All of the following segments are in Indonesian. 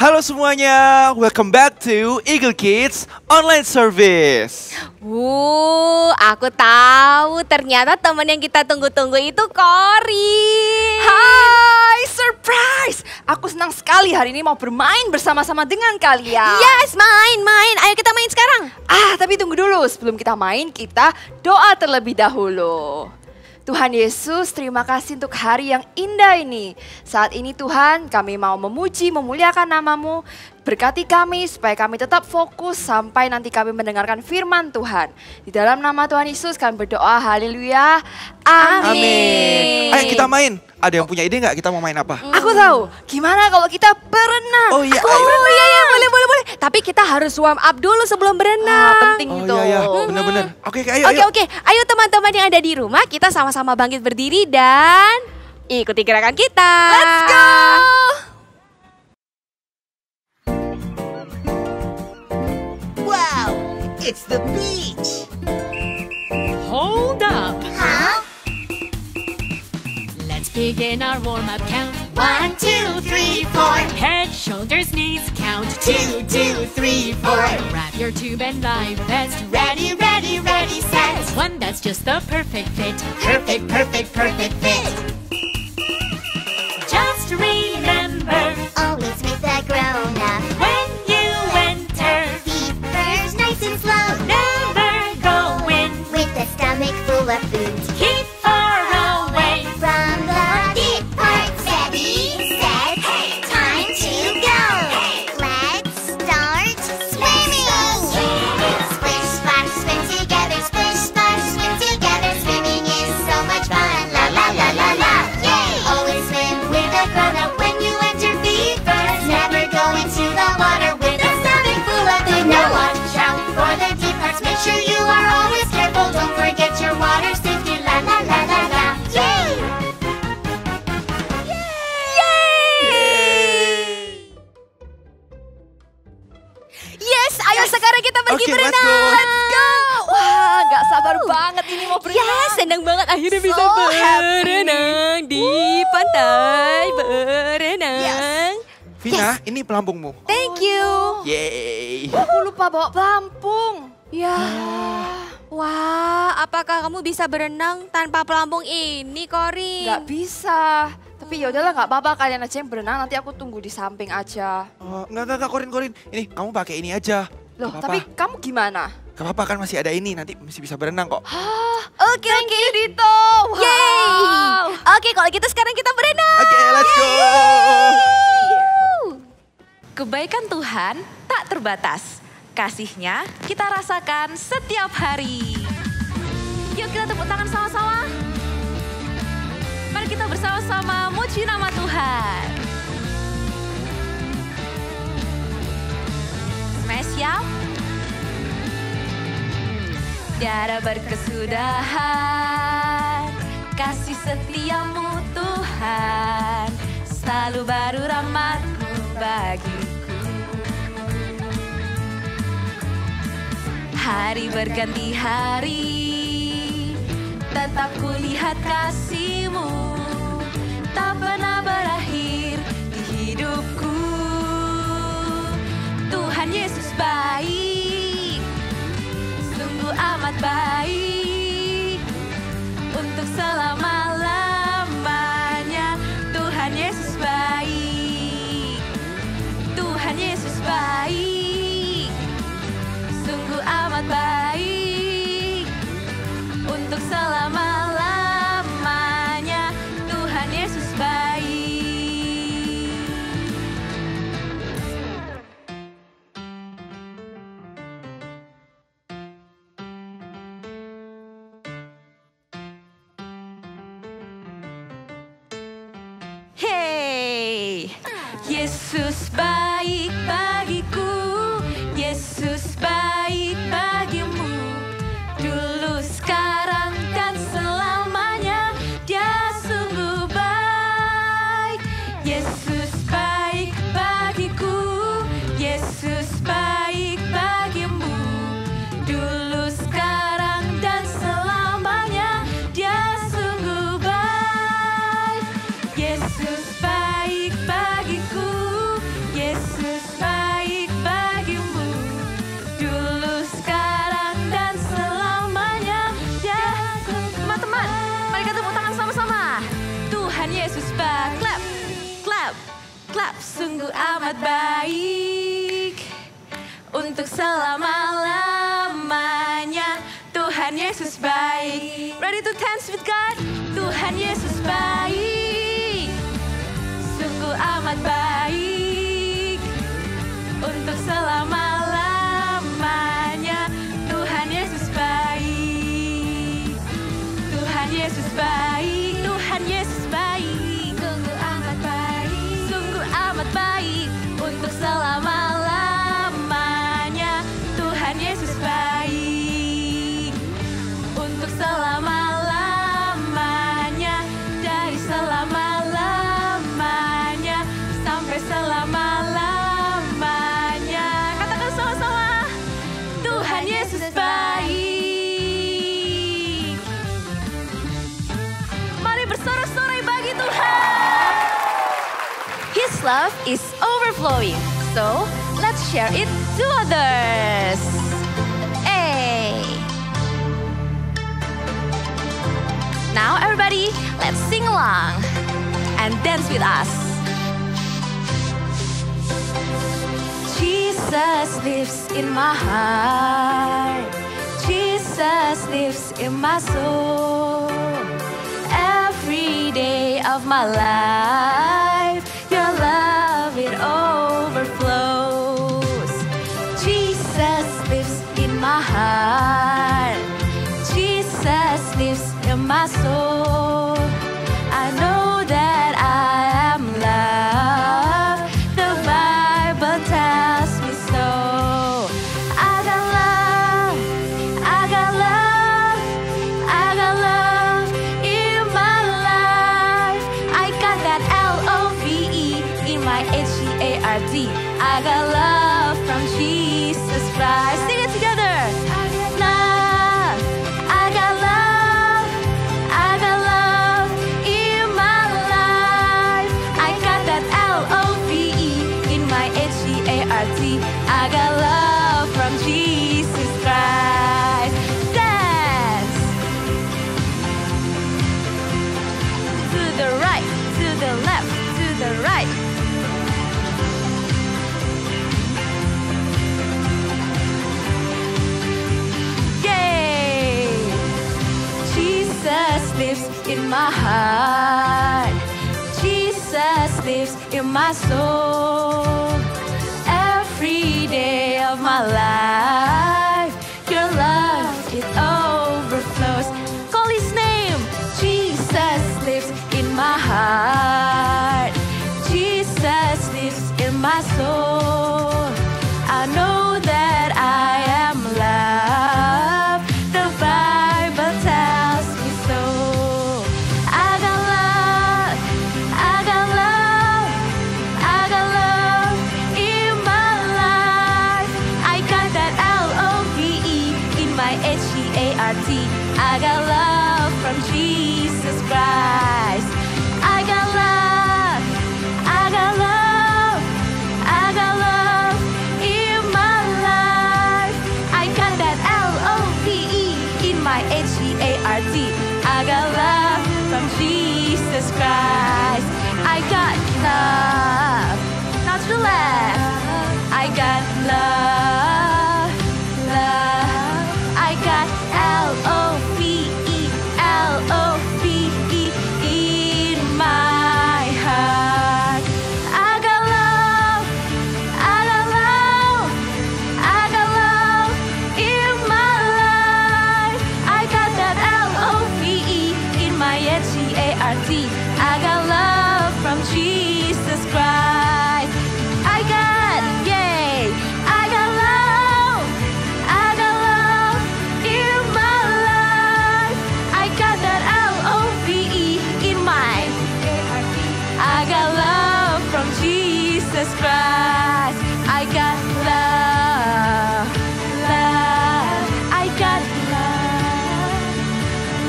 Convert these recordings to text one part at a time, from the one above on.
Halo semuanya, welcome back to Eagle Kids Online Service. Aku tahu ternyata teman yang kita tunggu-tunggu itu Kori. Hai, surprise! Aku senang sekali hari ini mau bermain bersama-sama dengan kalian. Yes, main. Ayo kita main sekarang. Tapi tunggu dulu. Sebelum kita main, kita doa terlebih dahulu. Tuhan Yesus, terima kasih untuk hari yang indah ini. Saat ini Tuhan, kami mau memuji, memuliakan nama-Mu. Berkati kami supaya kami tetap fokus sampai nanti kami mendengarkan firman Tuhan. Di dalam nama Tuhan Yesus kami berdoa, haleluya, amin. Ayo kita main. Ada yang punya ide nggak kita mau main apa? Aku tahu, gimana kalau kita berenang? Oh iya, Iya, boleh. Tapi kita harus warm up dulu sebelum berenang. Penting itu. Iya, bener-bener. Oke, ayo. Oke. Ayo teman-teman yang ada di rumah, kita sama-sama bangkit berdiri dan ikuti gerakan kita. Let's go! Wow, it's the beach. Hold up. Huh? Let's begin our warm-up count. 1, 2, 3, 4. Head, shoulders, knees, count. 2, 2, 3, 4. Grab your tube and life vest. Ready, ready, ready, set. One that's just the perfect fit. Perfect, perfect, perfect fit. Just remember, Always with a grown up. when you enter, Feet first, nice and slow. never go in. With a stomach full of food. Keep far away. From the deep part. Steady, set. Time to go. Let's start swimming. Splish, splash, swim together. Splish, splash, swim together. Swimming is so much fun. La la la la la. Yay! Always swim with a grown up when you enter feet first. Never go into the water with a stomach full of food. Now watch out for the deep parts. Make sure you are always careful. Don't forget your water safety. La la la la la. Yay! Yes, ayo sekarang kita pergi Oke, berenang. let's go. Wah, gak sabar banget ini mau berenang. Yes, senang banget akhirnya So bisa happy. berenang di pantai berenang. Vina, ini pelampungmu. Thank you. Yeay. Aku lupa bawa pelampung. Ya. Wah, apakah kamu bisa berenang tanpa pelampung ini, Kori? Gak bisa. Tapi ya udahlah, gak apa-apa, kalian aja yang berenang. Nanti aku tunggu di samping aja. Oh, enggak, Korin. Ini, kamu pakai ini aja. Loh, Gak tapi apa-apa. kamu gimana? Gak apa-apa kan masih ada ini, nanti masih bisa berenang kok. Oke. Dito. Wow. Yeay. Oke, kalau gitu sekarang kita berenang. Oke, let's go. Kebaikan Tuhan tak terbatas. Kasih-Nya kita rasakan setiap hari. Yuk kita tepuk tangan sama-sama. Mari kita bersama-sama muji nama Tuhan. Semuanya siap? Tiada berkesudahan, kasih setiamu Tuhan, selalu baru rahmat-Mu bagiku. Hari berganti hari, tetap kulihat kasih-Mu, tak pernah berakhir di hidupku. Tuhan Yesus baik, sungguh amat baik, untuk selama-lamanya. Tuhan Yesus baik, Tuhan Yesus baik, sungguh amat baik, untuk selama-lamanya. Tuhan Yesus baik. Hey, Yesus baik bagiku, Yesus baik bagimu, dulu, sekarang, dan selamanya. Dia sungguh baik. Yesus baik bagiku, Yesus baik bagimu, dulu, sekarang, dan selamanya. Dia sungguh baik. Yesus baik bagiku, Yesus sungguh amat baik untuk selama-lamanya. Tuhan Yesus baik. Ready to dance with God? Tuhan Yesus baik, sungguh amat baik untuk selama-lamanya. Tuhan Yesus baik, Tuhan Yesus baik, Tuhan Yesus baik, sungguh amat baik, sungguh amat baik untuk selama-lamanya. Tuhan Yesus baik untuk selama-lamanya, dari selama-lamanya sampai selama-lamanya. Katakan sama-sama, Tuhan Yesus baik. Mari bersorak-sorai bagi Tuhan. His love is overflowing, so let's share it to others. Hey. Now everybody, let's sing along and dance with us. Jesus lives in my heart. Jesus lives in my soul. Every day of my life, your love, it overflows. Jesus lives in my heart. Jesus lives in my soul. I know that I am loved. The Bible tells me so. I got love, I got love, I got love in my life. I got that L-O-V-E in my H-E-A-R-D. I got love from Jesus Christ. Sing it together. I got love, I got love, I got love in my life. I got that L-O-V-E in my H-E-A-R-D. I got love from Jesus Christ. Dance to the right, to the left, to the right. Yay! Jesus lives in my heart. Jesus lives in my soul. Every day of my life, your love, it overflows. Call his name. Jesus lives in my heart. Jesus lives in my soul. I know that I am loved. The Bible tells me so. I got love, I got love, I got love in my life. I got that L-O-V-E in my H-E-A-R-D. I got love from Jesus Christ. I got love, I got love, I got love in my life. I got that L-O-V-E in my H-E-A-R-D. I got love from Jesus Christ. I got love. Now to the left. I got love, love. I got L-O-V-E, L-O-V-E in my heart. I got love, I got love, I got love in my life. I got that L-O-V-E in my H-E-A-R-D. I got love from Jesus Christ. I got, yay, I got love, I got love in my life. I got that L-O-V-E in my A-R-D. I got love from Jesus Christ. I got love, love. I got love,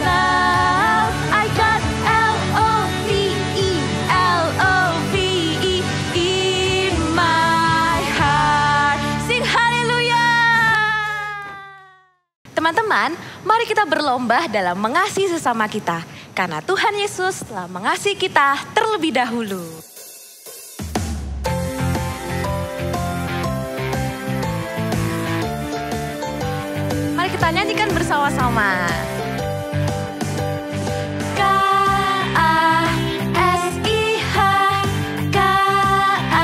love. I got L-O-V-E, L-O-V-E in my heart. Sing haleluya. Teman-teman, mari kita berlomba dalam mengasihi sesama kita. Karena Tuhan Yesus telah mengasihi kita terlebih dahulu. sama-sama. K-A-S-I-H, K-A-S-I-H.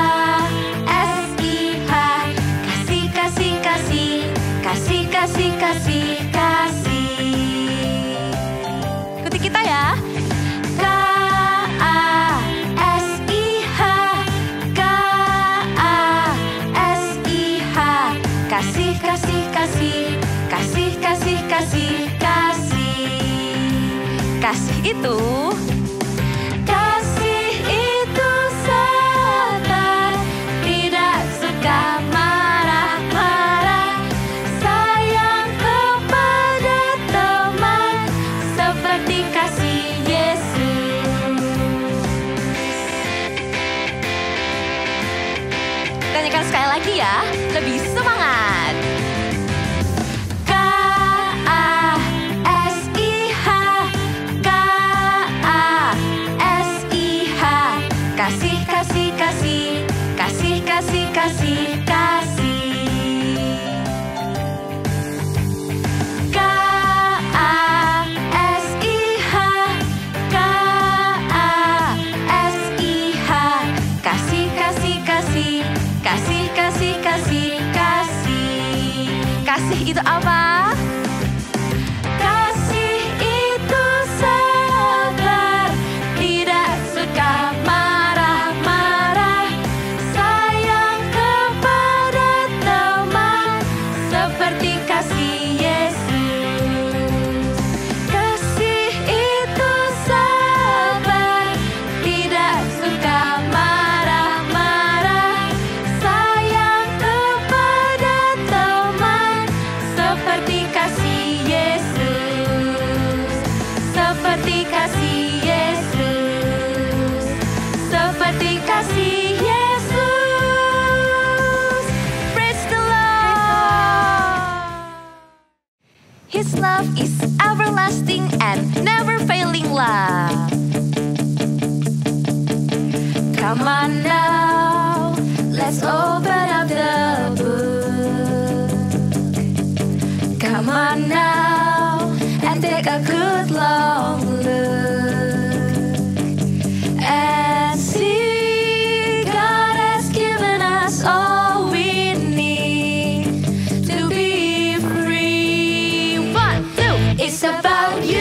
Kasih, kasih, kasih, kasih, kasih, kasih, kasih. Ikuti kita ya. K-A-S-I-H, K-A-S-I-H. Kasih, kasih, kasih, kasih, kasih, kasih, kasih. Kasih itu sabar, tidak suka marah-marah, sayang kepada teman seperti kasih Yesus. Kita nyanyikan sekali lagi ya, lebih semangat. K-A-S-I-H, K-A-S-I-H. Kasih, kasih, kasih, kasih, kasih, kasih, kasih. K-A-S-I-H, K-A-S-I-H. Kasih, kasih, kasih, kasih, kasih, kasih, kasih. Kasih itu apa? Kasih itu sabar, tidak suka marah-marah, sayang kepada teman seperti kasih Yesus. Kasih itu sabar, tidak suka marah-marah, sayang kepada teman seperti kasih Yesus. Seperti kasih Yesus. Seperti kasih Yesus. Praise the Lord. His love is everlasting and never failing love. Come on now, let's open up the book. Come on now, and take a good long look. And see, God has given us all we need to be free. 1, 2, it's about you.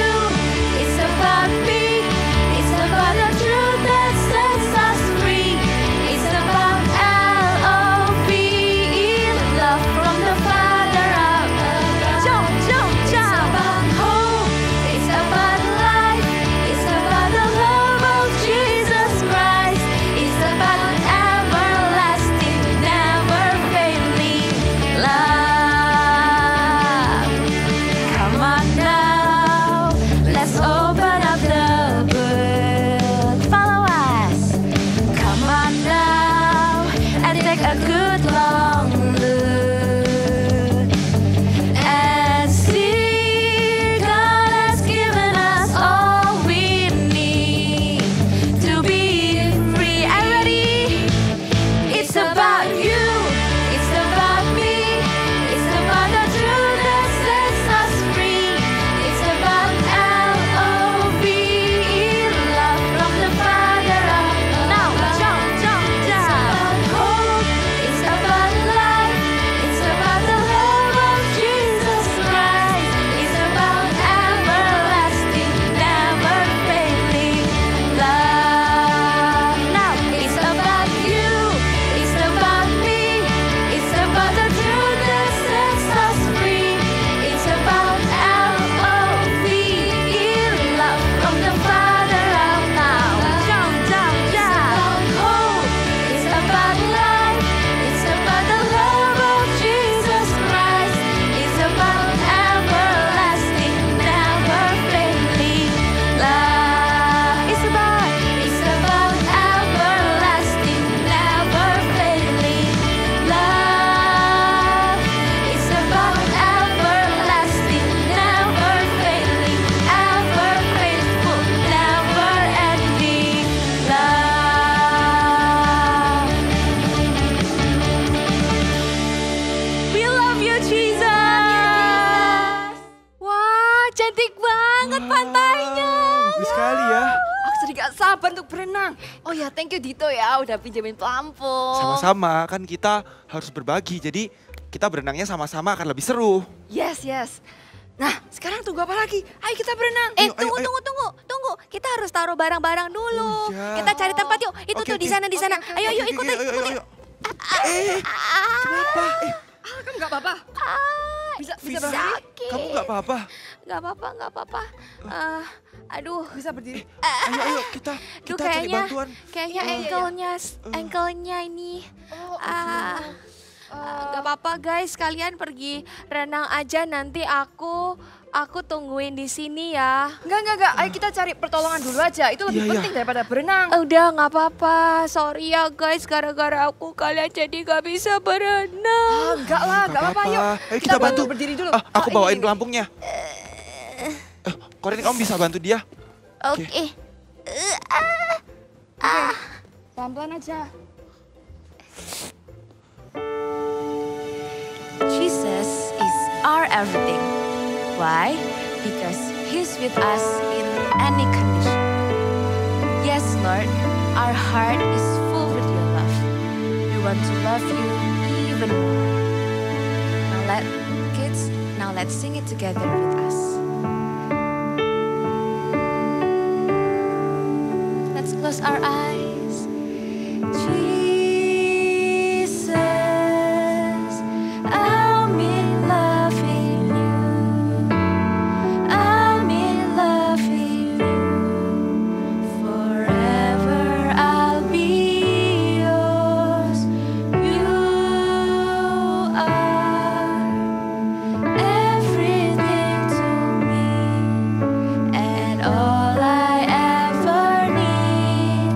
sabar untuk berenang. Oh ya, thank you Dito ya udah pinjemin pelampung. Sama-sama, kan kita harus berbagi. Jadi kita berenangnya sama-sama akan lebih seru. Yes, yes. Nah, sekarang tunggu apa lagi? Ayo kita berenang. Ayo, Tunggu, ayo. tunggu. Kita harus taruh barang-barang dulu. Oh, iya. Kita cari tempat yuk. Itu Oke, tuh di oke. sana, di sana. Oke, Ayo, oke, yuk oke, ikutin. Ayo. Kenapa? Kamu nggak apa-apa? Bisa Visa, berdiri? kamu nggak apa-apa? Gak apa-apa. Aduh. Bisa berdiri? Ayo, kita Duh, cari bantuan. kayaknya ankle-nya ini. Gak apa-apa guys, kalian pergi renang aja, nanti aku tungguin di sini ya. Enggak. Ayo kita cari pertolongan dulu aja. Itu lebih Iya, iya. penting daripada berenang. Udah gak apa-apa, sorry ya guys, gara-gara aku kalian jadi gak bisa berenang. Enggak lah, enggak apa-apa. Yuk, Ayo kita bantu. berdiri dulu. Aku Ini, bawain ini. pelampungnya. Korin, kamu bisa bantu dia? Oke. Pelan-pelan aja. Jesus is our everything. Why? Because He's with us in any condition. Yes, Lord, our heart is full with your love. We want to love you even more. Now let's sing it together with us. Let's close our eyes. Jesus, I'm in love in you. I'm in love in you. Forever I'll be yours. You are everything to me, and all I ever need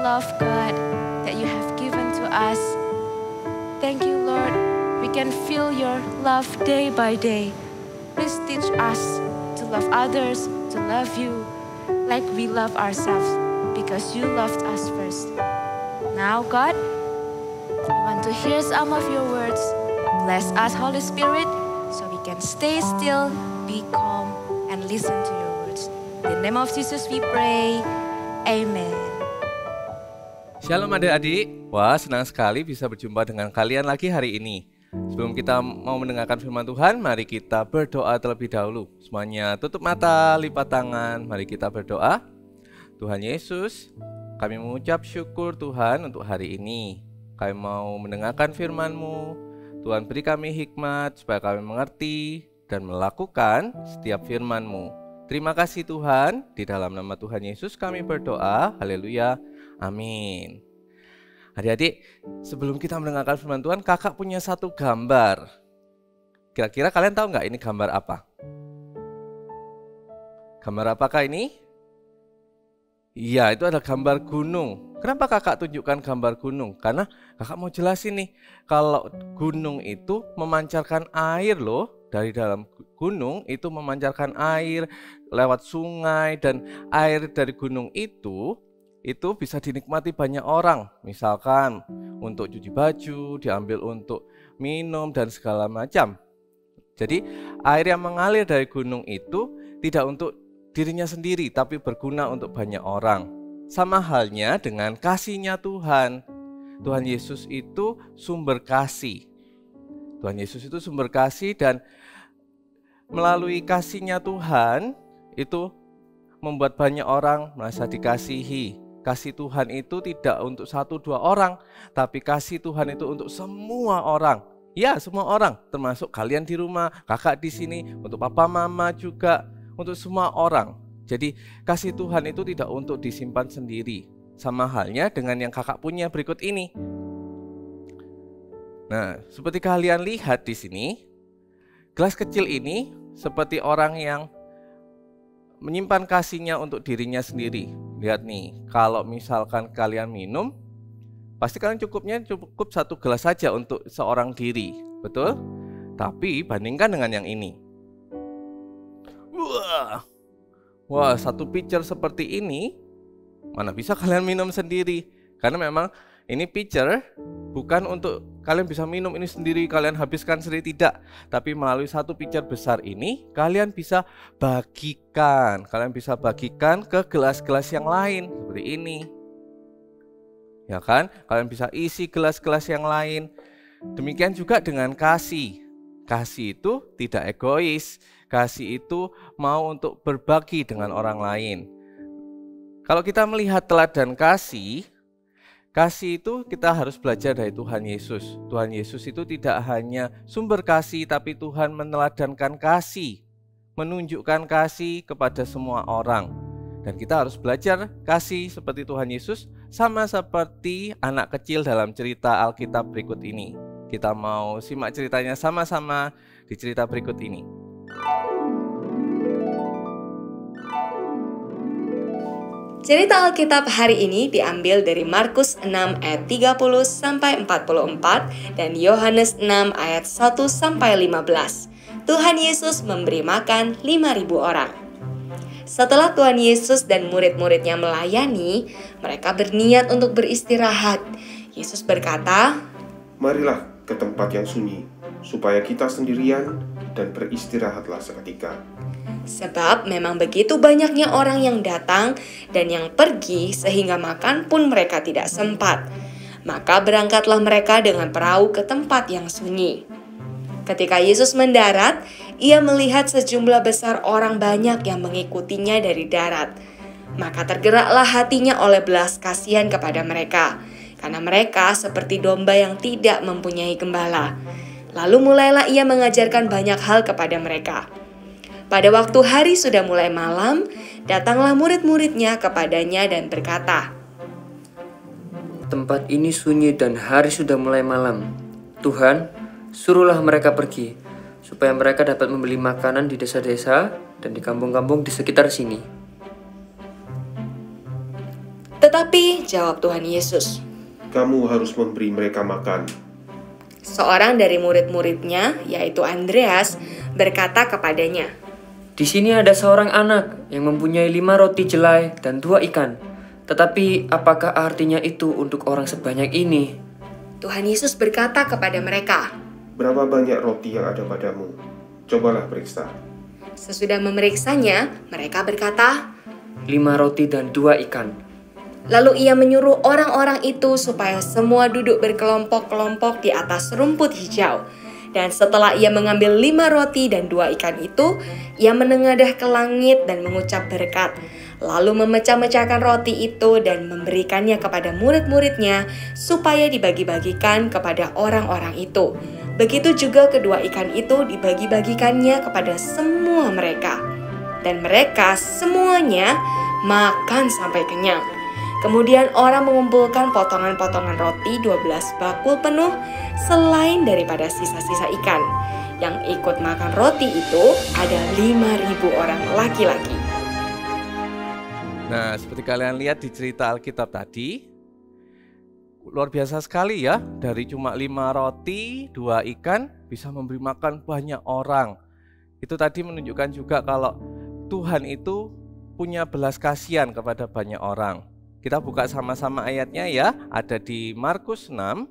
love, God, that you have given to us. Thank you, Lord. We can feel your love day by day. Please teach us to love others, to love you like we love ourselves because you loved us first. Now, God, we want to hear some of your words. Bless us, Holy Spirit, so we can stay still, be calm, and listen to your words. In the name of Jesus we pray. Amen. Shalom adik-adik. Wah, senang sekali bisa berjumpa dengan kalian lagi hari ini. Sebelum kita mau mendengarkan firman Tuhan, mari kita berdoa terlebih dahulu. Semuanya tutup mata, lipat tangan, mari kita berdoa. Tuhan Yesus, kami mengucap syukur Tuhan untuk hari ini. Kami mau mendengarkan firman-Mu. Tuhan beri kami hikmat supaya kami mengerti dan melakukan setiap firman-Mu. Terima kasih Tuhan, di dalam nama Tuhan Yesus kami berdoa. Haleluya, amin. Adik-adik, sebelum kita mendengarkan firman Tuhan, kakak punya satu gambar. Kira-kira kalian tahu nggak ini gambar apa? Gambar apakah ini? Iya, itu ada gambar gunung. Kenapa kakak tunjukkan gambar gunung? Karena kakak mau jelasin nih, kalau gunung itu memancarkan air loh. Dari dalam gunung itu memancarkan air lewat sungai, dan air dari gunung itu bisa dinikmati banyak orang. Misalkan untuk cuci baju, diambil untuk minum dan segala macam. Jadi air yang mengalir dari gunung itu tidak untuk dirinya sendiri, tapi berguna untuk banyak orang. Sama halnya dengan kasihnya Tuhan. Tuhan Yesus itu sumber kasih. Tuhan Yesus itu sumber kasih, dan melalui kasihnya Tuhan itu membuat banyak orang merasa dikasihi. Kasih Tuhan itu tidak untuk 1-2 orang, tapi kasih Tuhan itu untuk semua orang. Ya, semua orang, termasuk kalian di rumah, kakak di sini, untuk papa mama juga, untuk semua orang. Jadi kasih Tuhan itu tidak untuk disimpan sendiri. Sama halnya dengan yang kakak punya berikut ini. Nah, seperti kalian lihat di sini, gelas kecil ini seperti orang yang menyimpan kasihnya untuk dirinya sendiri. Lihat nih, kalau misalkan kalian minum, pasti kalian cukup 1 gelas saja untuk seorang diri, betul? Tapi bandingkan dengan yang ini. Wah, 1 pitcher seperti ini, mana bisa kalian minum sendiri? Karena memang ini pitcher bukan untuk kalian bisa minum ini sendiri, kalian habiskan sendiri, tidak. Tapi melalui 1 pitcher besar ini, kalian bisa bagikan. Kalian bisa bagikan ke gelas-gelas yang lain, seperti ini. Ya kan? Kalian bisa isi gelas-gelas yang lain. Demikian juga dengan kasih. Kasih itu tidak egois. Kasih itu mau untuk berbagi dengan orang lain. Kalau kita melihat teladan kasih itu kita harus belajar dari Tuhan Yesus. Tuhan Yesus itu tidak hanya sumber kasih, tapi Tuhan meneladankan kasih, menunjukkan kasih kepada semua orang. Dan kita harus belajar kasih seperti Tuhan Yesus, sama seperti anak kecil dalam cerita Alkitab berikut ini. Kita mau simak ceritanya sama-sama di cerita berikut ini. Cerita Alkitab hari ini diambil dari Markus 6 ayat 30-44 dan Yohanes 6 ayat 1-15. Tuhan Yesus memberi makan 5.000 orang. Setelah Tuhan Yesus dan murid-muridnya melayani, mereka berniat untuk beristirahat. Yesus berkata, "Marilah ke tempat yang sunyi, supaya kita sendirian dan beristirahatlah seketika." Sebab memang begitu banyaknya orang yang datang dan yang pergi sehingga makan pun mereka tidak sempat. Maka berangkatlah mereka dengan perahu ke tempat yang sunyi. Ketika Yesus mendarat, ia melihat sejumlah besar orang banyak yang mengikutinya dari darat. Maka tergeraklah hatinya oleh belas kasihan kepada mereka, karena mereka seperti domba yang tidak mempunyai gembala. Lalu mulailah ia mengajarkan banyak hal kepada mereka. Pada waktu hari sudah mulai malam, datanglah murid-muridnya kepadanya dan berkata, "Tempat ini sunyi dan hari sudah mulai malam. Tuhan, suruhlah mereka pergi, supaya mereka dapat membeli makanan di desa-desa dan di kampung-kampung di sekitar sini." Tetapi jawab Tuhan Yesus, Kamu harus memberi mereka makan. seorang dari murid-muridnya, yaitu Andreas, berkata kepadanya, Di sini ada seorang anak yang mempunyai 5 roti jelai dan 2 ikan. Tetapi apakah artinya itu untuk orang sebanyak ini? Tuhan Yesus berkata kepada mereka, Berapa banyak roti yang ada padamu? Cobalah periksa. sesudah memeriksanya, mereka berkata, 5 roti dan 2 ikan. lalu ia menyuruh orang-orang itu supaya semua duduk berkelompok-kelompok di atas rumput hijau. Dan setelah ia mengambil 5 roti dan 2 ikan itu, ia menengadah ke langit dan mengucap berkat. Lalu memecah-mecahkan roti itu dan memberikannya kepada murid-muridnya supaya dibagi-bagikan kepada orang-orang itu. Begitu juga kedua ikan itu dibagi-bagikannya kepada semua mereka. Dan mereka semuanya makan sampai kenyang. Kemudian orang mengumpulkan potongan-potongan roti 12 bakul penuh selain daripada sisa-sisa ikan. Yang ikut makan roti itu ada 5.000 orang laki-laki. Nah, seperti kalian lihat di cerita Alkitab tadi, luar biasa sekali ya. Dari cuma 5 roti, 2 ikan bisa memberi makan banyak orang. Itu tadi menunjukkan juga kalau Tuhan itu punya belas kasihan kepada banyak orang. Kita buka sama-sama ayatnya ya, ada di Markus 6.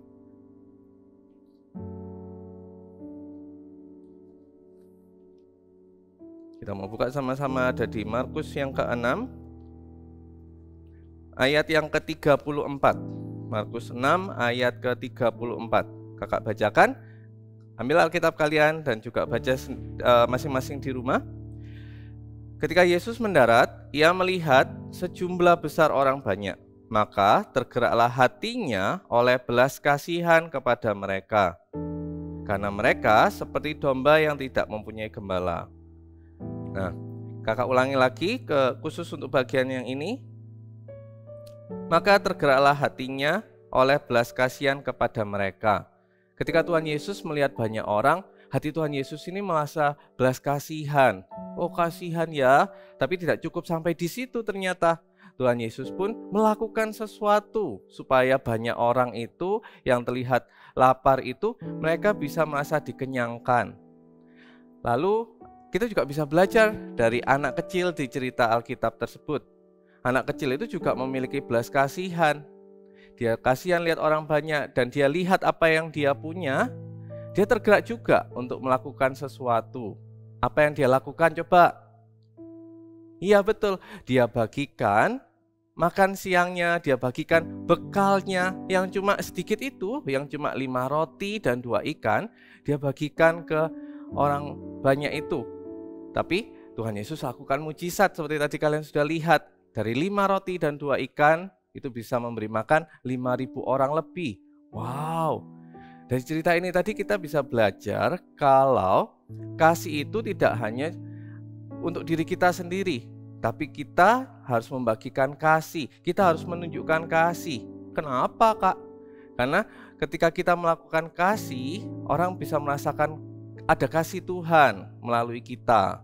Kita mau buka sama-sama, ada di Markus yang ke-6, ayat yang ke-34. Markus 6 ayat ke-34. Kakak bacakan, ambil Alkitab kalian dan juga baca masing-masing di rumah. Ketika Yesus mendarat, ia melihat sejumlah besar orang banyak. Maka tergeraklah hatinya oleh belas kasihan kepada mereka, karena mereka seperti domba yang tidak mempunyai gembala. Nah, kakak ulangi lagi khusus untuk bagian yang ini. Maka tergeraklah hatinya oleh belas kasihan kepada mereka. Ketika Tuhan Yesus melihat banyak orang, hati Tuhan Yesus ini merasa belas kasihan. Oh, kasihan ya, tapi tidak cukup sampai di situ ternyata. Tuhan Yesus pun melakukan sesuatu supaya banyak orang itu yang terlihat lapar itu mereka bisa merasa dikenyangkan. Lalu kita juga bisa belajar dari anak kecil di cerita Alkitab tersebut. Anak kecil itu juga memiliki belas kasihan. Dia kasihan lihat orang banyak dan dia lihat apa yang dia punya. Dia tergerak juga untuk melakukan sesuatu. Apa yang dia lakukan coba? Iya betul, dia bagikan makan siangnya, dia bagikan bekalnya yang cuma sedikit itu, yang cuma 5 roti dan 2 ikan, dia bagikan ke orang banyak itu. Tapi Tuhan Yesus lakukan mujizat seperti tadi kalian sudah lihat. Dari 5 roti dan 2 ikan itu bisa memberi makan 5.000 orang lebih. Wow. Dari cerita ini tadi kita bisa belajar kalau kasih itu tidak hanya untuk diri kita sendiri, tapi kita harus membagikan kasih. Kita harus menunjukkan kasih. Kenapa, Kak? Karena ketika kita melakukan kasih, orang bisa merasakan ada kasih Tuhan melalui kita.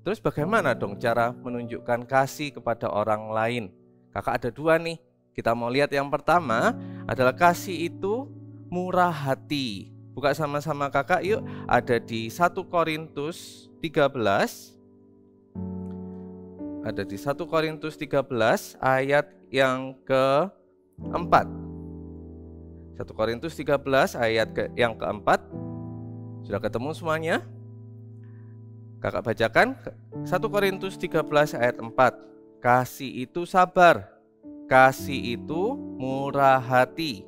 Terus bagaimana dong cara menunjukkan kasih kepada orang lain? Kakak ada 2 nih. Kita mau lihat yang pertama adalah kasih itu murah hati. Buka sama-sama kakak yuk. Ada di 1 Korintus 13. Ada di 1 Korintus 13 ayat yang ke-4. 1 Korintus 13 ayat yang ke-4. Sudah ketemu semuanya? Kakak bacakan 1 Korintus 13 ayat 4. Kasih itu sabar. Kasih itu murah hati.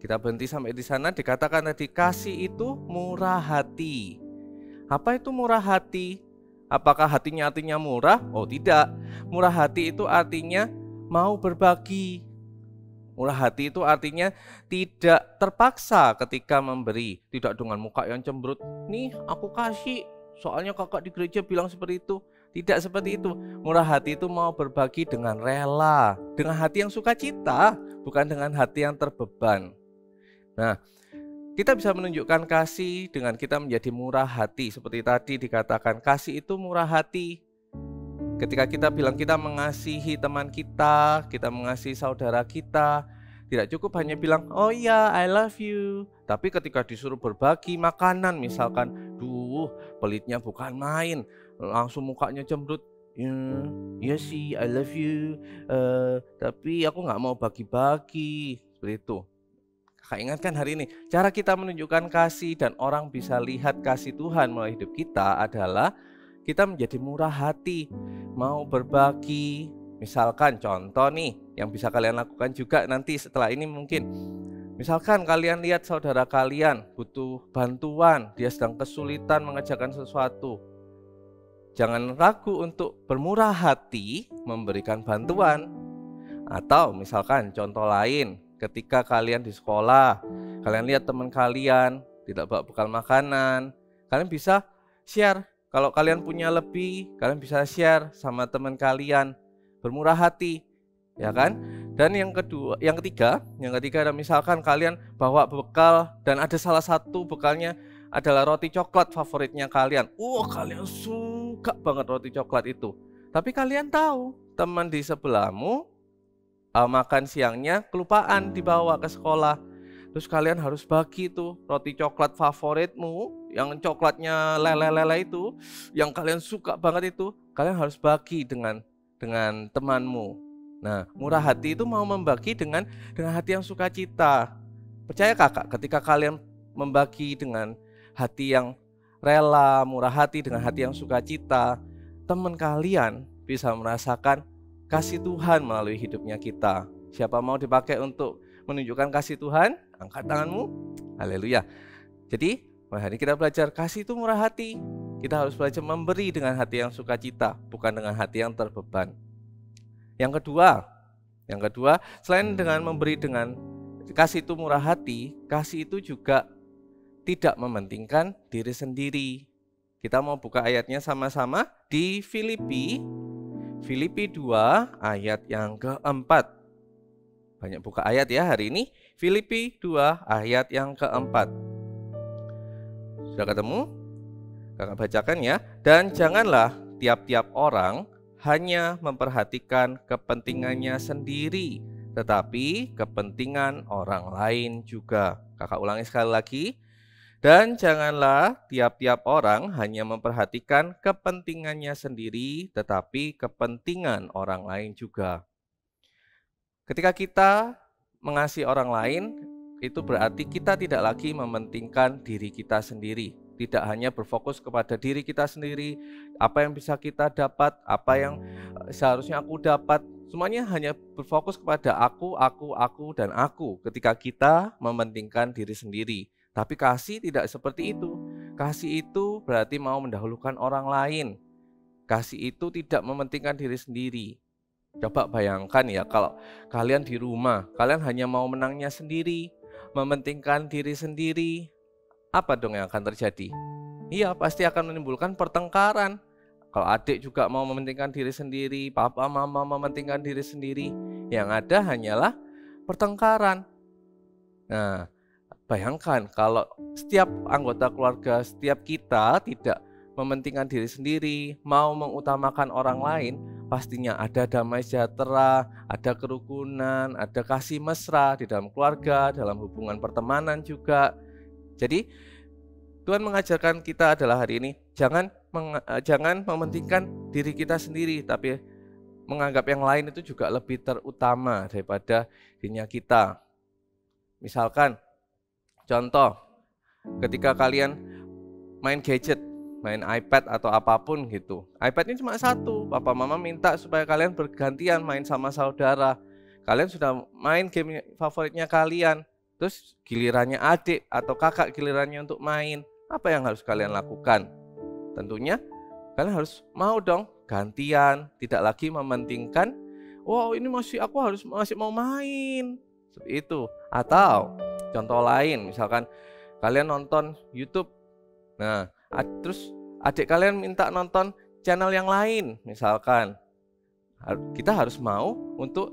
Kita berhenti sampai di sana, dikatakan tadi kasih itu murah hati. Apa itu murah hati? Apakah hatinya artinya murah? Oh tidak. Murah hati itu artinya mau berbagi. Murah hati itu artinya tidak terpaksa ketika memberi. Tidak dengan muka yang cemberut. Nih aku kasih, soalnya kakak di gereja bilang seperti itu. Tidak seperti itu. Murah hati itu mau berbagi dengan rela. Dengan hati yang sukacita, bukan dengan hati yang terbeban. Nah, kita bisa menunjukkan kasih dengan kita menjadi murah hati. Seperti tadi dikatakan, kasih itu murah hati. Ketika kita bilang kita mengasihi teman kita mengasihi saudara kita, tidak cukup hanya bilang, oh iya, I love you. Tapi ketika disuruh berbagi makanan misalkan, pelitnya bukan main, langsung mukanya cemberut. Iya sih, I love you, tapi aku nggak mau bagi-bagi. Seperti itu. Kakak ingatkan hari ini, cara kita menunjukkan kasih dan orang bisa lihat kasih Tuhan melalui hidup kita adalah kita menjadi murah hati, mau berbagi. Misalkan contoh nih, yang bisa kalian lakukan juga nanti setelah ini mungkin. Misalkan kalian lihat saudara kalian butuh bantuan, dia sedang kesulitan mengerjakan sesuatu. Jangan ragu untuk bermurah hati memberikan bantuan. Atau misalkan contoh lain, ketika kalian di sekolah, kalian lihat teman kalian tidak bawa bekal makanan, kalian bisa share. Kalau kalian punya lebih, kalian bisa share sama teman kalian. Bermurah hati, ya kan? Dan yang ketiga ada misalkan kalian bawa bekal dan ada salah satu bekalnya adalah roti coklat favoritnya kalian. Kalian suka banget roti coklat itu. Tapi kalian tahu teman di sebelahmu makan siangnya kelupaan dibawa ke sekolah. Terus kalian harus bagi tuh roti coklat favoritmu, yang coklatnya lele-lele itu, yang kalian suka banget itu, kalian harus bagi dengan temanmu. Nah, murah hati itu mau membagi dengan hati yang sukacita. Percaya kakak, ketika kalian membagi dengan hati yang rela, murah hati dengan hati yang sukacita, teman kalian bisa merasakan kasih Tuhan melalui hidupnya kita. Siapa mau dipakai untuk menunjukkan kasih Tuhan? Angkat tanganmu. Haleluya. Jadi, hari ini kita belajar kasih itu murah hati. Kita harus belajar memberi dengan hati yang sukacita, bukan dengan hati yang terbeban. Yang kedua, selain dengan memberi dengan kasih itu murah hati, kasih itu juga tidak mementingkan diri sendiri. Kita mau buka ayatnya sama-sama di Filipi 2 ayat yang keempat. Banyak buka ayat ya hari ini. Filipi 2 ayat yang keempat. Sudah ketemu? Kakak bacakan ya. Dan janganlah tiap-tiap orang hanya memperhatikan kepentingannya sendiri, tetapi kepentingan orang lain juga. Kakak ulangi sekali lagi. Dan janganlah tiap-tiap orang hanya memperhatikan kepentingannya sendiri, tetapi kepentingan orang lain juga. Ketika kita mengasihi orang lain, itu berarti kita tidak lagi mementingkan diri kita sendiri. Tidak hanya berfokus kepada diri kita sendiri, apa yang bisa kita dapat, apa yang seharusnya aku dapat. Semuanya hanya berfokus kepada aku, dan aku ketika kita mementingkan diri sendiri. Tapi kasih tidak seperti itu. Kasih itu berarti mau mendahulukan orang lain. Kasih itu tidak mementingkan diri sendiri. Coba bayangkan ya, kalau kalian di rumah, kalian hanya mau menangnya sendiri, mementingkan diri sendiri, apa dong yang akan terjadi? Iya, pasti akan menimbulkan pertengkaran. Kalau adik juga mau mementingkan diri sendiri, papa, mama mementingkan diri sendiri, yang ada hanyalah pertengkaran. Nah, bayangkan kalau setiap anggota keluarga, setiap kita tidak mementingkan diri sendiri, mau mengutamakan orang lain, pastinya ada damai sejahtera, ada kerukunan, ada kasih mesra di dalam keluarga, dalam hubungan pertemanan juga. Jadi Tuhan mengajarkan kita adalah hari ini, jangan mementingkan diri kita sendiri, tapi menganggap yang lain itu juga lebih terutama daripada dirinya kita. Misalkan, contoh, ketika kalian main gadget, main iPad atau apapun gitu. iPad ini cuma satu, papa mama minta supaya kalian bergantian main sama saudara. Kalian sudah main game favoritnya kalian, terus gilirannya adik atau kakak gilirannya untuk main. Apa yang harus kalian lakukan? Tentunya kalian harus mau dong gantian, tidak lagi mementingkan, wow ini masih mau main. Seperti itu. Atau contoh lain, misalkan kalian nonton YouTube. Nah, terus adik kalian minta nonton channel yang lain, misalkan. Kita harus mau untuk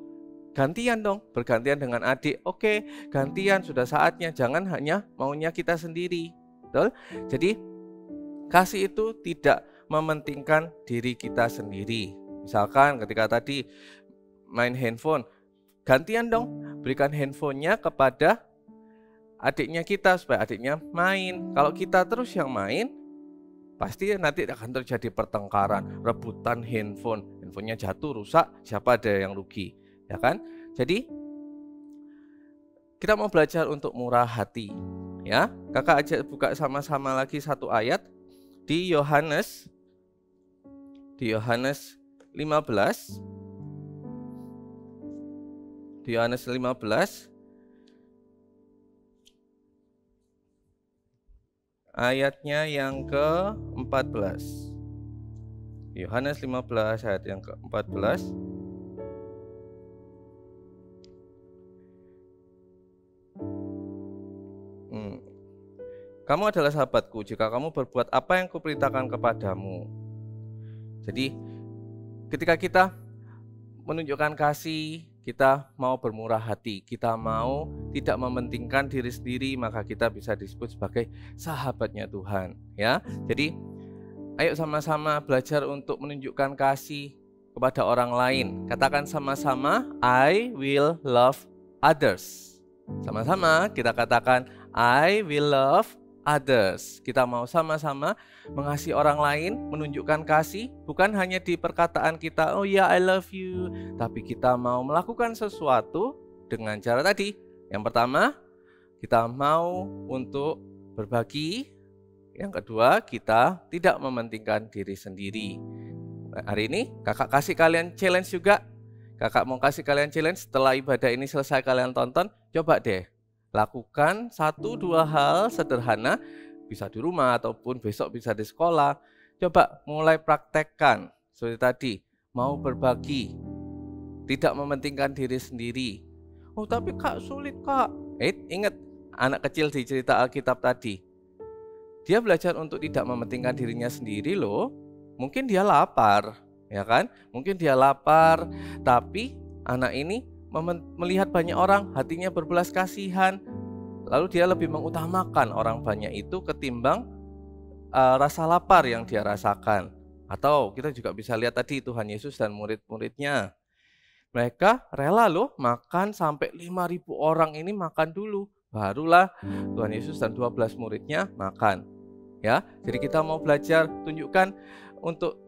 gantian dong, bergantian dengan adik. Oke, gantian, sudah saatnya. Jangan hanya maunya kita sendiri. Betul? Jadi, kasih itu tidak mementingkan diri kita sendiri, Misalkan ketika tadi main handphone, gantian dong berikan handphonenya kepada adiknya kita supaya adiknya main. Kalau kita terus yang main, pasti nanti akan terjadi pertengkaran, rebutan handphonenya jatuh, rusak, siapa ada yang rugi, ya kan? Jadi kita mau belajar untuk murah hati, ya. Kakak ajak buka sama-sama lagi satu ayat di Yohanes 15. Di Yohanes 15 ayatnya yang ke-14. Yohanes 15 ayat yang ke-14. Kamu adalah sahabatku jika kamu berbuat apa yang kuperintahkan kepadamu. Jadi ketika kita menunjukkan kasih, kita mau bermurah hati, kita mau tidak mementingkan diri sendiri, maka kita bisa disebut sebagai sahabatnya Tuhan, ya. Jadi ayo sama-sama belajar untuk menunjukkan kasih kepada orang lain. Katakan sama-sama, I will love others. Sama-sama kita katakan, I will love others. Kita mau sama-sama mengasihi orang lain, menunjukkan kasih, bukan hanya di perkataan kita, oh ya I love you, tapi kita mau melakukan sesuatu dengan cara tadi. Yang pertama, kita mau untuk berbagi. Yang kedua, kita tidak mementingkan diri sendiri. Hari ini kakak kasih kalian challenge juga. Kakak mau kasih kalian challenge, setelah ibadah ini selesai kalian tonton, coba deh lakukan 1-2 hal sederhana, bisa di rumah ataupun besok bisa di sekolah. Coba mulai praktekkan seperti tadi, mau berbagi, tidak mementingkan diri sendiri. Oh tapi kak sulit kak. Ingat anak kecil di cerita Alkitab tadi, dia belajar untuk tidak mementingkan dirinya sendiri loh. Mungkin dia lapar, ya kan? Mungkin dia lapar, tapi anak ini melihat banyak orang, hatinya berbelas kasihan, lalu dia lebih mengutamakan orang banyak itu ketimbang rasa lapar yang dia rasakan. Atau kita juga bisa lihat tadi Tuhan Yesus dan murid-muridnya, mereka rela loh makan sampai 5.000 orang ini makan dulu, barulah Tuhan Yesus dan 12 muridnya makan. Ya, jadi kita mau belajar, tunjukkan untuk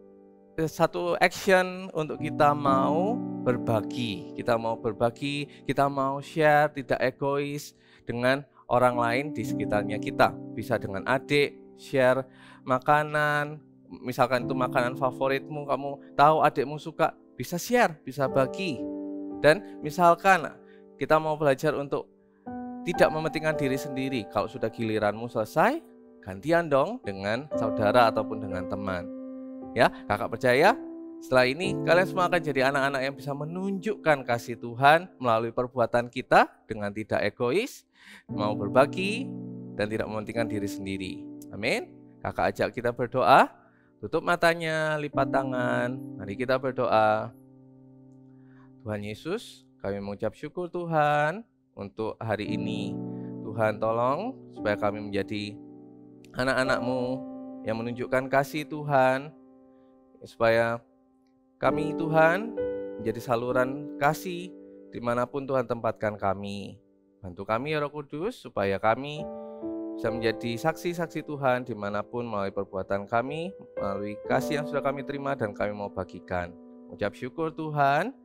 satu action untuk kita mau berbagi. Kita mau berbagi, kita mau share, tidak egois dengan orang lain di sekitarnya kita. Bisa dengan adik, share makanan, misalkan itu makanan favoritmu, kamu tahu adikmu suka, bisa share, bisa bagi. Dan misalkan kita mau belajar untuk tidak mementingkan diri sendiri. Kalau sudah giliranmu selesai, gantian dong dengan saudara ataupun dengan teman. Ya, kakak percaya setelah ini kalian semua akan jadi anak-anak yang bisa menunjukkan kasih Tuhan melalui perbuatan kita dengan tidak egois, mau berbagi dan tidak mementingkan diri sendiri. Amin. Kakak ajak kita berdoa. Tutup matanya, lipat tangan. Mari kita berdoa. Tuhan Yesus, kami mengucap syukur Tuhan untuk hari ini. Tuhan tolong supaya kami menjadi anak-anak-Mu yang menunjukkan kasih Tuhan, supaya kami Tuhan menjadi saluran kasih dimanapun Tuhan tempatkan kami. Bantu kami ya Roh Kudus supaya kami bisa menjadi saksi-saksi Tuhan dimanapun melalui perbuatan kami, melalui kasih yang sudah kami terima dan kami mau bagikan. Ucap syukur Tuhan.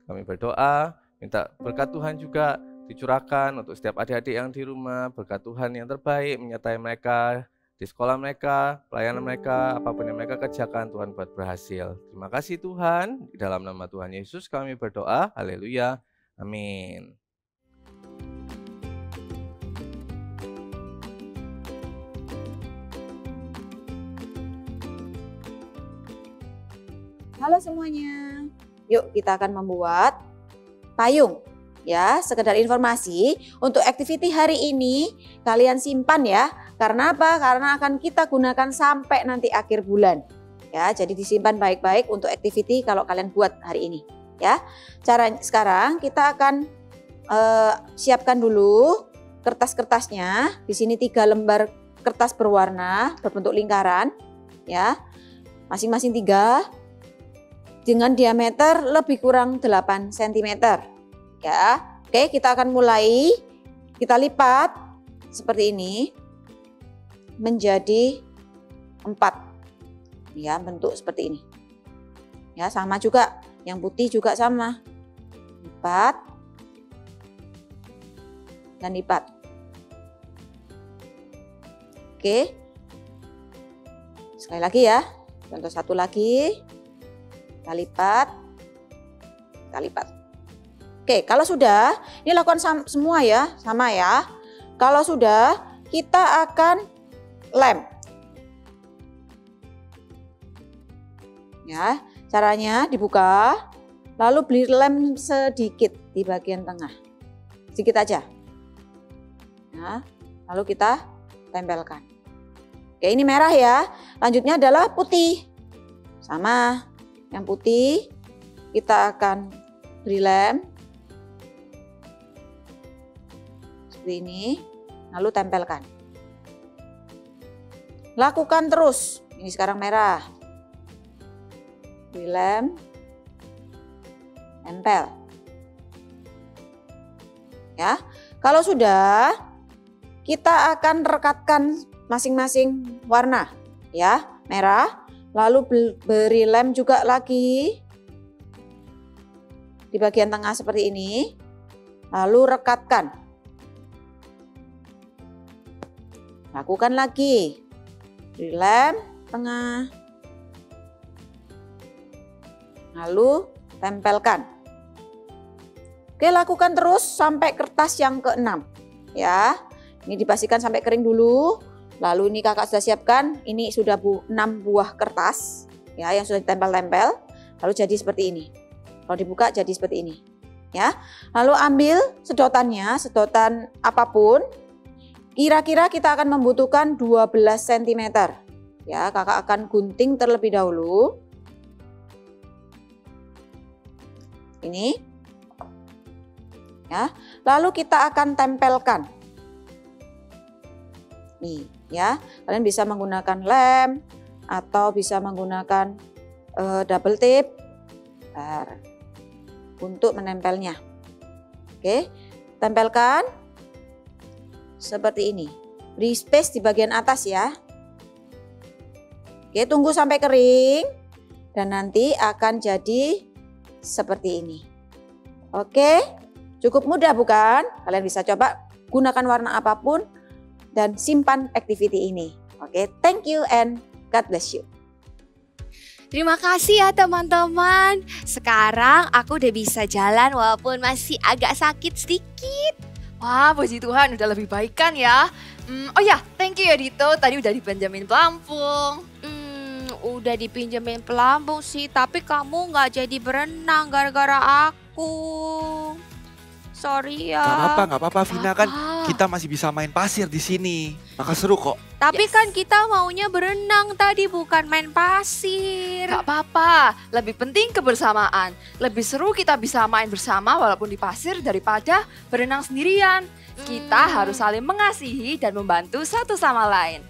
Kami berdoa, minta berkat Tuhan juga dicurahkan untuk setiap adik-adik yang di rumah. Berkat Tuhan yang terbaik menyertai mereka di sekolah mereka, pelayanan mereka, apapun yang mereka kerjakan, Tuhan buat berhasil. Terima kasih Tuhan, di dalam nama Tuhan Yesus kami berdoa, haleluya, amin. Halo semuanya, yuk kita akan membuat payung. Ya, sekedar informasi, untuk activity hari ini kalian simpan ya. Karena apa? Karena akan kita gunakan sampai nanti akhir bulan. Ya, jadi disimpan baik-baik untuk activity kalau kalian buat hari ini. Ya, cara sekarang kita akan siapkan dulu kertas-kertasnya. Di sini 3 lembar kertas berwarna berbentuk lingkaran. Ya, masing-masing 3. dengan diameter lebih kurang 8 cm. Ya, oke, kita akan mulai. Kita lipat seperti ini menjadi 4. Ya, bentuk seperti ini. Ya, sama juga. Yang putih juga sama. Lipat dan lipat. Oke. Sekali lagi ya. Contoh satu lagi. Kita lipat. Kita lipat. Oke, kalau sudah, ini lakukan semua ya, sama ya. Kalau sudah, kita akan lem. Ya, caranya dibuka, lalu beri lem sedikit di bagian tengah. Sedikit aja. Nah, lalu kita tempelkan. Oke, ini merah ya. Lanjutnya adalah putih. Sama, yang putih kita akan beri lem. Seperti ini, lalu tempelkan. Lakukan terus. Ini sekarang merah. Beri lem. Tempel. Ya, kalau sudah, kita akan rekatkan masing-masing warna. Ya, merah. Lalu beri lem juga lagi. Di bagian tengah seperti ini. Lalu rekatkan. Lakukan lagi. Beri lem tengah. Lalu tempelkan. Oke, lakukan terus sampai kertas yang ke-6. Ya. Ini dipastikan sampai kering dulu. Lalu ini kakak sudah siapkan. Ini sudah 6 buah kertas. Ya, yang sudah ditempel-tempel. Lalu jadi seperti ini. Kalau dibuka jadi seperti ini. Ya. Lalu ambil sedotannya, sedotan apapun. Kira-kira kita akan membutuhkan 12 cm. Ya, kakak akan gunting terlebih dahulu. Ini. Ya, lalu kita akan tempelkan. Nih, ya. Kalian bisa menggunakan lem atau bisa menggunakan double tape untuk menempelnya. Oke, tempelkan. Seperti ini. Beri space di bagian atas ya. Oke, tunggu sampai kering. Dan nanti akan jadi seperti ini. Oke, cukup mudah bukan? Kalian bisa coba gunakan warna apapun dan simpan activity ini. Oke, thank you and God bless you. Terima kasih ya teman-teman. Sekarang aku udah bisa jalan walaupun masih agak sakit sedikit. Wah, puji Tuhan udah lebih baik kan ya. Oh ya, thank you ya Dito, tadi udah dipinjemin pelampung. Udah dipinjemin pelampung sih, tapi kamu nggak jadi berenang gara-gara aku. Sorry ya. Gak apa-apa Vina, kan kita masih bisa main pasir di sini. Maka seru kok. Tapi kan kita maunya berenang tadi, bukan main pasir. Gak apa-apa, lebih penting kebersamaan. Lebih seru kita bisa main bersama walaupun di pasir daripada berenang sendirian. Kita harus saling mengasihi dan membantu satu sama lain.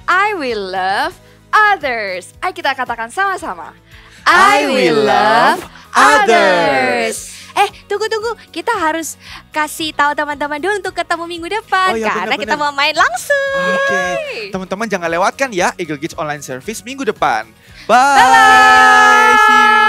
I will love others. Ayo kita katakan sama-sama. I will love others. Tunggu. Kita harus kasih tahu teman-teman dulu untuk ketemu minggu depan. Oh, ya, karena bener. kita mau main langsung. Oke, teman-teman jangan lewatkan ya Eagle Kids Online Service minggu depan. Bye. See you.